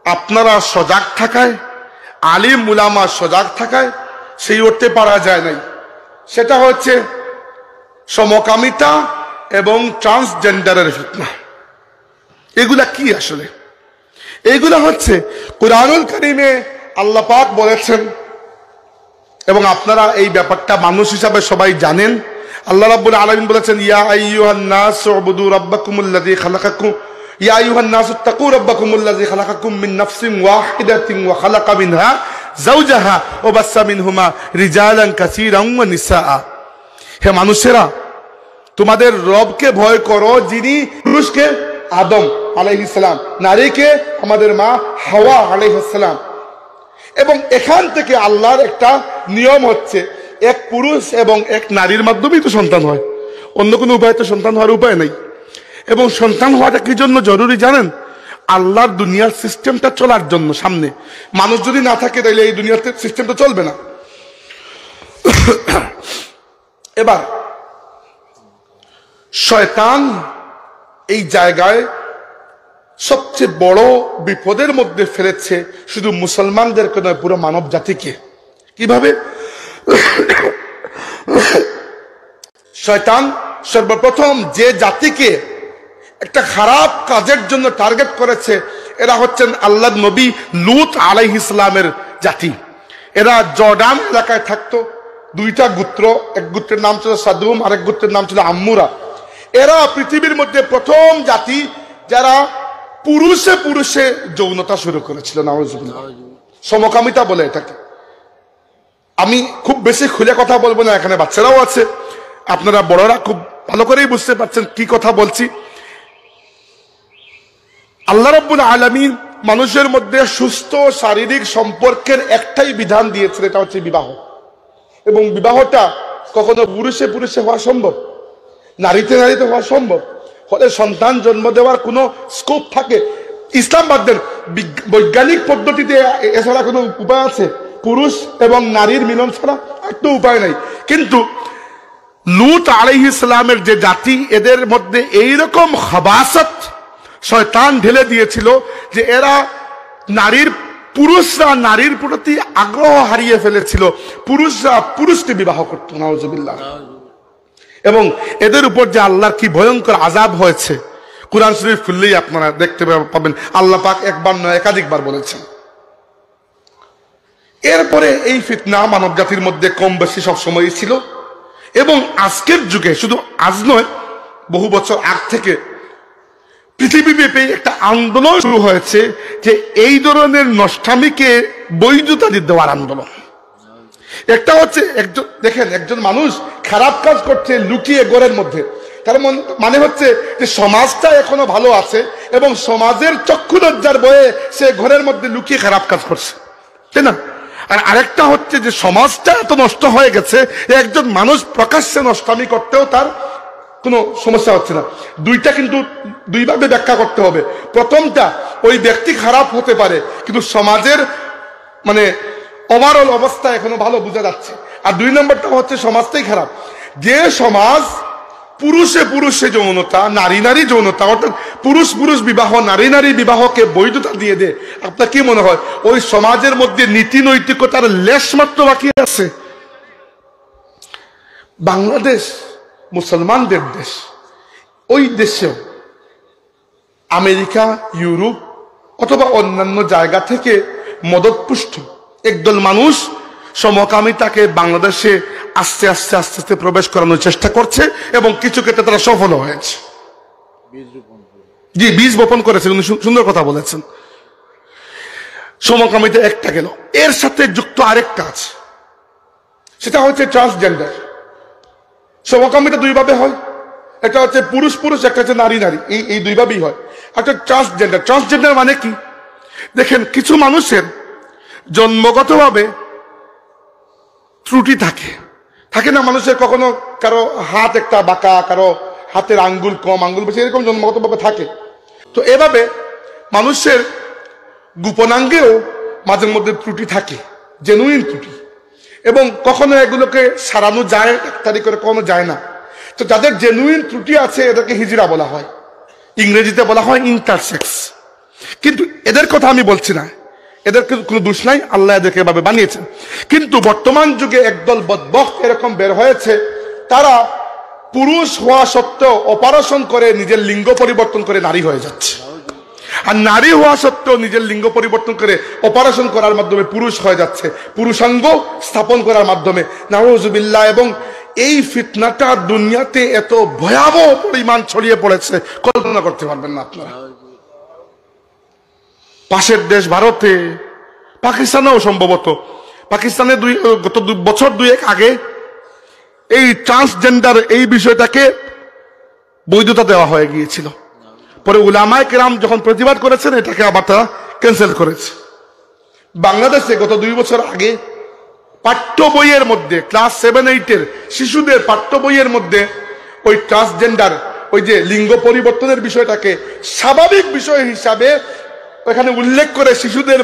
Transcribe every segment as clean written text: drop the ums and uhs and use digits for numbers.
আপনারা সজাগ থাকায়, আলিম উলামা সজাগ থাকায় সেই উঠতে পারা যায় নাই। সেটা হচ্ছে সমকামিতা এবং ট্রান্সজেন্ডারের ফিতনা। এগুলা কি আসলে? এগুলা হচ্ছে কুরআনুল কারীমে আল্লাহ পাক বলেছেন, এবং আপনারা এই ব্যাপারটা মানুষ হিসাবে সবাই জানেন। আল্লাহ রাব্বুল আলামিন বলেছেন, ইয়া আইয়ুহান নাস উবুদু রাব্বাকুমুল্লাযী খালাকাকুম ইয়া আইয়ুহান নাস তাকু রাব্বাকুমুল্লাযী খালাকাকুম মিন নাফসিন ওয়াহিদাতিন ওয়া খালাকা মিনহা যাওজাহা ওয়া বাসসা মিনহুমা রিজালান কাসীরান ওয়া নিসা। হে মানুষেরা, তোমাদের রবকে ভয় করো, যিনি পুরুষকে আদম আলাইহিস সালাম, নারীকে আমাদের মা হাওয়া আলাইহিস সালাম। এবং এখান থেকে আল্লাহর একটা নিয়ম হচ্ছে, এক পুরুষ এবং এক নারীর মাধ্যমেই তো সন্তান হয়, অন্য কোনো উপায় তো সন্তান হওয়ার উপায় নেই। এবং সন্তান হওয়াটা কি জন্য জরুরি জানেন? আল্লাহর দুনিয়ার সিস্টেমটা চলার জন্য। সামনে মানুষ যদি না থাকে তাহলে এই দুনিয়ার সিস্টেমটা চলবে না। এবার শয়তান এই জায়গায় সবচেয়ে বড় বিপদের মধ্যে ফেলেছে শুধু মুসলমানদেরকে নয়, পুরো মানব জাতিকে। কিভাবে? শয়তান সর্বপ্রথম যে জাতিকে একটা খারাপ কাজের জন্য টার্গেট করেছে, এরা হচ্ছেন আল্লাহর নবী লূত আলাইহিস সালামের জাতি। এরা জর্ডান এলাকায় থাকতো, দুইটা গোত্র, এক গোত্রের নাম ছিল সাদুম, আরেক গোত্রের নাম ছিল আম্মুরা। এরা পৃথিবীর মধ্যে প্রথম জাতি যারা পুরুষে পুরুষে যৌনতা শুরু করেছিল। নাউজুবিল্লাহ, সমকামিতা বলে এটাকে। আমি খুব বেশি খুলে কথা বলবো না, এখানে বাচ্চারাও আছে, আপনারা বড়রা খুব ভালো করেই বুঝতে পারছেন কি কথা বলছি। আল্লাহ রাব্বুল আলামিন মানুষের মধ্যে সুস্থ শারীরিক সম্পর্কের একটাই বিধান দিয়েছেন, এটা হচ্ছে বিবাহ। এবং বিবাহটা কখনো পুরুষে পুরুষে হওয়া সম্ভব, নারীতে নারীতে হওয়া সম্ভব হলে সন্তান জন্ম দেওয়ার কোনো স্কোপ থাকে। ইসলাম বাদ দেন, বৈজ্ঞানিক পদ্ধতিতে এছাড়া কোনো উপায় আছে? পুরুষ এবং নারীর মিলন ছাড়া একটা উপায় নাই। কিন্তু লূত আলাইহিস সালামের যে জাতি, এদের মধ্যে এইরকম খাবাসাত শয়তান ঢেলে দিয়েছিল যে এরা পুরুষরা নারীর প্রতি আগ্রহ হারিয়ে ফেলেছিল, পুরুষরা পুরুষকে বিবাহ করত। নাউজুবিল্লাহ। এবং এদের উপর যে আল্লাহর কি ভয়ঙ্কর আযাব হয়েছে, কুরআন শরীফ খুললেই আপনারা দেখতে পাবেন। আল্লাহ পাক একবার নয় একাধিকবার বলেছেন। এরপরে এই ফিতনা মানব জাতির মধ্যে কম বেশি সবসময়ই ছিল। এবং আজকের যুগে, শুধু আজ নয়, বহু বছর আগ থেকে পৃথিবীব্যাপী একটা আন্দোলন শুরু হয়েছে যে এই ধরনের নষ্টামিকে বৈধতা দেওয়ার আন্দোলন। একটা হচ্ছে দেখেন, একজন মানুষ খারাপ কাজ করছে লুকিয়ে ঘরের মধ্যে, তার মানে হচ্ছে যে সমাজটা এখনো ভালো আছে এবং সমাজের চক্ষু লজ্জার বয়ে সে ঘরের মধ্যে লুকিয়ে খারাপ কাজ করছে, তাই না? আর আরেকটা হচ্ছে যে সমাজটা এত নষ্ট হয়ে গেছে, একজন মানুষ প্রকাশ্যে নষ্টামি করতেও তার কোনো সমস্যা হচ্ছে না। দুইটা কিন্তু দুইভাবে ব্যাখ্যা করতে হবে। প্রথমটা, ওই ব্যক্তি খারাপ হতে পারে কিন্তু সমাজের মানে ওভারঅল অবস্থা এখনো ভালো বোঝা যাচ্ছে। আর দুই নম্বরটা হচ্ছে সমাজটাই খারাপ। যে সমাজ পুরুষে পুরুষে যৌনতা, নারী নারী যৌনতা, অর্থাৎ পুরুষ পুরুষ বিবাহ, নারী নারী বিবাহকে বৈধতা দিয়ে দেয়, আপনার কি মনে হয় ওই সমাজের মধ্যে নীতি নৈতিকতার লেশ মাত্র বাকি আছে? বাংলাদেশ মুসলমানদের দেশ, ওই দেশেও আমেরিকা, ইউরোপ অথবা অন্যান্য জায়গা থেকে মদতপুষ্ট একদল মানুষ সমকামিতাকে বাংলাদেশে আস্তে আস্তে আস্তে আস্তে প্রবেশ করানোর চেষ্টা করছে এবং কিছু ক্ষেত্রে তারা সফল হয়েছে। জি, বীজ বপন করেছে, সুন্দর কথা বলেছেন। সমকামিতা একটা গেল, এর সাথে যুক্ত আরেকটা আছে, সেটা হচ্ছে ট্রান্সজেন্ডার। সমকামিতা দুইভাবে হয়, একটা হচ্ছে পুরুষ পুরুষ, একটা হচ্ছে নারী নারী, এই দুইভাবেই হয়। একটা ট্রান্সজেন্ডার। ট্রান্সজেন্ডার মানে কি? দেখেন, কিছু মানুষের জন্মগতভাবে ত্রুটি থাকে না মানুষের, কখনো কারো হাত একটা বাঁকা, কারো হাতের আঙ্গুল কম, আঙ্গুল বেশি, এরকম জন্মগতভাবে থাকে। তো এভাবে মানুষের গোপনাঙ্গেও মাঝে মধ্যে ত্রুটি থাকে, জেনুইন ত্রুটি, এবং কখনো এগুলোকে সারানো যায়, ডাক্তারি করে কখনো যায় না। তো যাদের জেনুইন ত্রুটি আছে এদেরকে হিজড়া বলা হয়, ইংরেজিতে বলা হয় ইন্টারসেক্স। কিন্তু এদের কথা আমি বলছি না, এদের কোনো দোষ নাই, আল্লাহ এদেরকে এভাবে বানিয়েছেন। কিন্তু বর্তমান যুগে একদল বদবক্ত এরকম বের হয়েছে, তারা পুরুষ হওয়া সত্ত্বেও অপারেশন করে নিজের লিঙ্গ পরিবর্তন করে নারী হয়ে যাচ্ছে, আর নারী হওয়া সত্ত্বেও নিজের লিঙ্গ পরিবর্তন করে অপারেশন করার মাধ্যমে পুরুষ হয়ে যাচ্ছে, পুরুষাঙ্গ স্থাপন করার মাধ্যমে, নাউযুবিল্লাহ। এবং এই ফিতনাটা দুনিয়াতে এত ভয়াবহ পরিমাণ ছড়িয়ে পড়েছে, কল্পনা করতে পারবেন না আপনারা। পাশের দেশ ভারতে, পাকিস্তানেও সম্ভবত, পাকিস্তানে গত বছর দুয়েক আগে এই ট্রান্সজেন্ডার এই বিষয়টাকে বৈধতা দেওয়া হয়ে গিয়েছিল। পরে উলামায়ে কেরাম যখন প্রতিবাদ করেছেন, এটাকে আবার তারা ক্যান্সেল করেছে। বাংলাদেশে গত 2 বছর আগে পাঠ্য বইয়ের মধ্যে ক্লাস 7-8 শিশুদের পাঠ্য বইয়ের মধ্যে ওই ট্রান্সজেন্ডার, ওই যে লিঙ্গ পরিবর্তনের বিষয়টাকে স্বাভাবিক বিষয় হিসাবে ওখানে উল্লেখ করে শিশুদের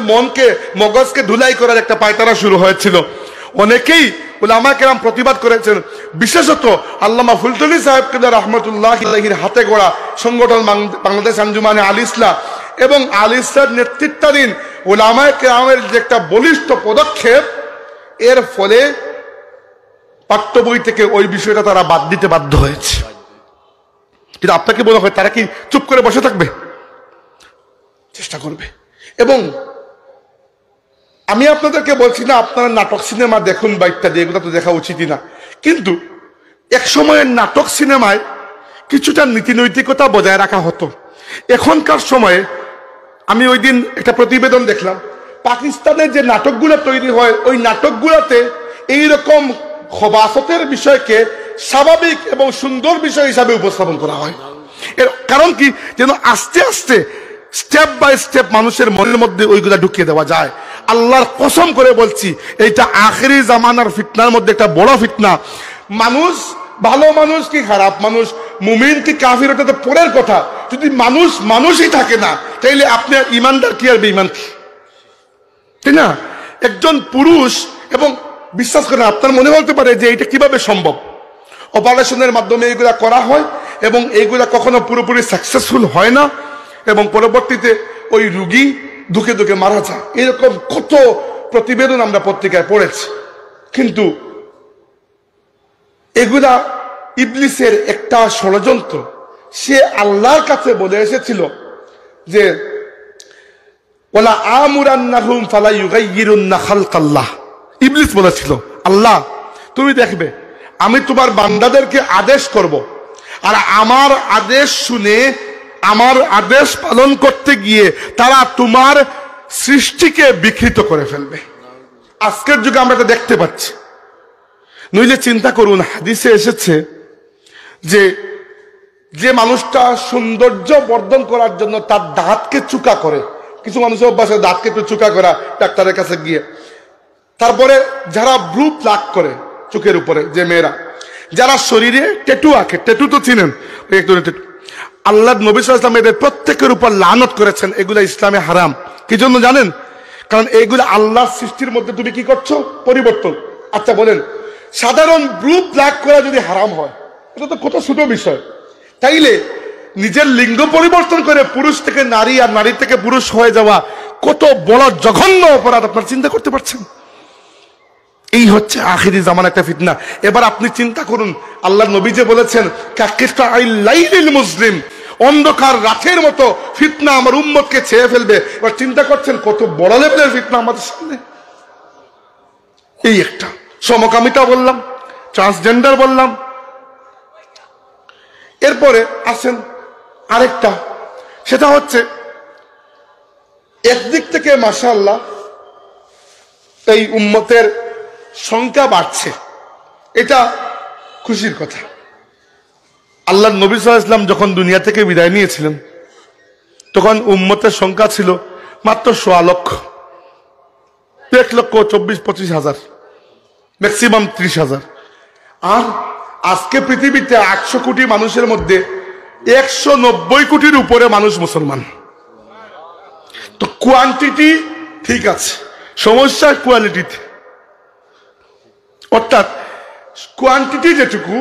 মগজকে ধুলাই করার একটা পায়তারা শুরু হয়েছিল। অনেকেই উলামায়ে কেরাম প্রতিবাদ করেছেন, বিশেষত আল্লামা ফুলতলি সাহেব কিবলা রাহমাতুল্লাহ আলাইহির হাতে গড়া সংগঠন বাংলাদেশ আঞ্জুমানে আল ইসলাহ এবং আল ইসলাহর নেতৃত্বাধীন উলামায়ে কেরামের যে একটা বলিষ্ঠ পদক্ষেপ, এর ফলে পাঠ্য বই থেকে ওই বিষয়টা তারা বাদ দিতে বাধ্য হয়েছে। কিন্তু আপনাকে মনে হয় তারা কি চুপ করে বসে থাকবে? চেষ্টা করবে। এবং আমি আপনাদেরকে বলছি না আপনারা নাটক সিনেমা দেখুন বা ইত্যাদি, এগুলো তো দেখা উচিতই না, কিন্তু এক সময়ের নাটক সিনেমায় কিছুটা নীতি নৈতিকতা বজায় রাখা হতো। এখনকার সময়ে আমি ওই দিন একটা প্রতিবেদন দেখলাম, পাকিস্তানের যে নাটকগুলো তৈরি হয়, ওই নাটকগুলোতে এইরকম খবাসতের বিষয়কে স্বাভাবিক এবং সুন্দর বিষয় হিসাবে উপস্থাপন করা হয়। এর কারণ কি, যেন আস্তে আস্তে স্টেপ বাই স্টেপ মানুষের মনের মধ্যে ওইগুলা ঢুকিয়ে দেওয়া যায়। আল্লাহর কসম করে বলছি, এইটা আখেরি জামানার ফিতনার মধ্যে একটা বড় ফিতনা। মানুষ ভালো মানুষ কি খারাপ মানুষ, মুমিন কি কাফির, ওটা তো পরের কথা। যদি মানুষই থাকে না, তাইলে আপনার ইমানদার কি আর বেঈমান কি, তাই না? একজন পুরুষ, এবং বিশ্বাস করেন আপনার মনে বলতে পারে যে এটা কিভাবে সম্ভব, অপারেশনের মাধ্যমে এইগুলা করা হয় এবং এইগুলা কখনো পুরোপুরি সাকসেসফুল হয় না, এবং পরবর্তীতে ওই রুগী ধুকে ধুকে মারা যায়। এরকম কত প্রতিবেদন আমরা পত্রিকায় পড়েছি। কিন্তু এগুলা ইবলিসের একটা ষড়যন্ত্র। সে আল্লাহর কাছে বলে এসেছিল যে ওয়ালা আমুরান্নাহুম ফালা ইউগাইয়িরুন্না খালকাল্লাহ। ইবলিস বলেছিল, আল্লাহ তুমি দেখবে আমি তোমার বান্দাদেরকে আদেশ করব, আর আমার আদেশ শুনে আমার আদেশ পালন করতে গিয়ে তারা তোমার সৃষ্টিকে বিকৃত করে ফেলবে। আজকের যুগে আমরা এটা দেখতে পাচ্ছি। নইলে চিন্তা করুন, হাদিসে এসেছে যে যে মানুষটা সৌন্দর্য বর্ধন করার জন্য তার দাঁতকে চুকা করে, কিছু মানুষের অভ্যাস দাঁতকে একটু চুকা করা ডাক্তারের কাছে গিয়ে, তারপরে যারা ব্রু প্লাক করে চোখের উপরে, যে মেয়েরা যারা শরীরে ট্যাটু আঁকে, ট্যাটু তো চিনেন, আল্লাহ নবী সাল্লাল্লাহু আলাইহি ওয়াসাল্লাম এদের প্রত্যেকের উপর লানত করেছেন। এগুলা ইসলামে হারাম। কি জন্য জানেন? কারণ এইগুলো আল্লাহর সৃষ্টির মধ্যে তুমি কি করছো? পরিবর্তন। আচ্ছা বলেন, সাধারণ ব্রু প্লাক করা যদি হারাম হয়, এটা তো কত ছোট বিষয়। তাইলে নিজের লিঙ্গ পরিবর্তন করে পুরুষ থেকে নারী আর নারী থেকে পুরুষ হয়ে যাওয়া কত বড় জঘন্য অপরাধ, আপনারা চিন্তা করতে পারছেন? এই হচ্ছে আখিরি জামানার একটা ফিতনা। এবার আপনি চিন্তা করুন, আল্লাহর নবী যে বলেছেন কাকিস্তা আইল লাইলিল মুসলিম, অন্ধকার রাতের মতো ফিতনা আমার উম্মতকে ছেয়ে ফেলবে। এবার চিন্তা করছেন কত বড় লেভেলের ফিতনা আমাদের সামনে। এই একটা সমকামিতা বললাম, ট্রান্সজেন্ডার বললাম, এরপরে আসেন আরেকটা, সেটা হচ্ছে একদিক থেকে মাশাআল্লাহ এই উম্মতের সংখ্যা বাড়ছে, এটা খুশির কথা। আল্লাহ নবী সাল্লাল্লাহু আলাইহি ওয়াসাল্লাম যখন দুনিয়া থেকে বিদায় নিয়েছিলেন, তখন উম্মতের সংখ্যা ছিল মাত্র 1.25 লক্ষ, 1,24,25,000, ম্যাক্সিমাম 30,000। আর আজকে পৃথিবীতে 800 কোটি মানুষের মধ্যে 190 কোটির উপরে মানুষ মুসলমান। তো কোয়ান্টিটি ঠিক আছে, সমস্যা কোয়ালিটিতে। অর্থাৎ কোয়ান্টিটি যেটুকু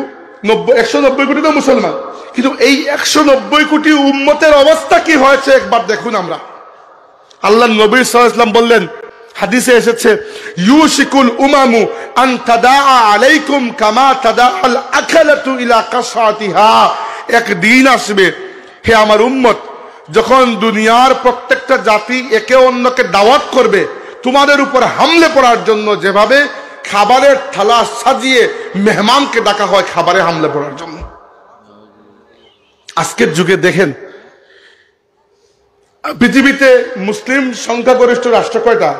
190 কোটি তো মুসলমান, কিন্তু এই 190 কোটি উম্মতের অবস্থা কি হয়েছে একবার দেখুন। আমরা আল্লাহ নবী সাল্লাল্লাহু আলাইহি ওয়াসাল্লাম বললেন, হাদিসে এসেছে, ইউশিকুল উমামু আন তাদাআ আলাইকুম কামা তাদাআল আকালাতু ইলা কাসাতিহা। একদিন আসবে হে আমার উম্মত, যখন দুনিয়ার প্রত্যেকটা জাতি একে অন্যকে দাওয়াত করবে তোমাদের উপর হামলে পড়ার জন্য, যেভাবে খাবারের থালা সাজিয়ে মেহমানকে ডাকা হয় খাবারে হামলে পড়ার জন্য। আজকের যুগে দেখেন পৃথিবীতে মুসলিম সংখ্যাগরিষ্ঠ রাষ্ট্র কয়টা?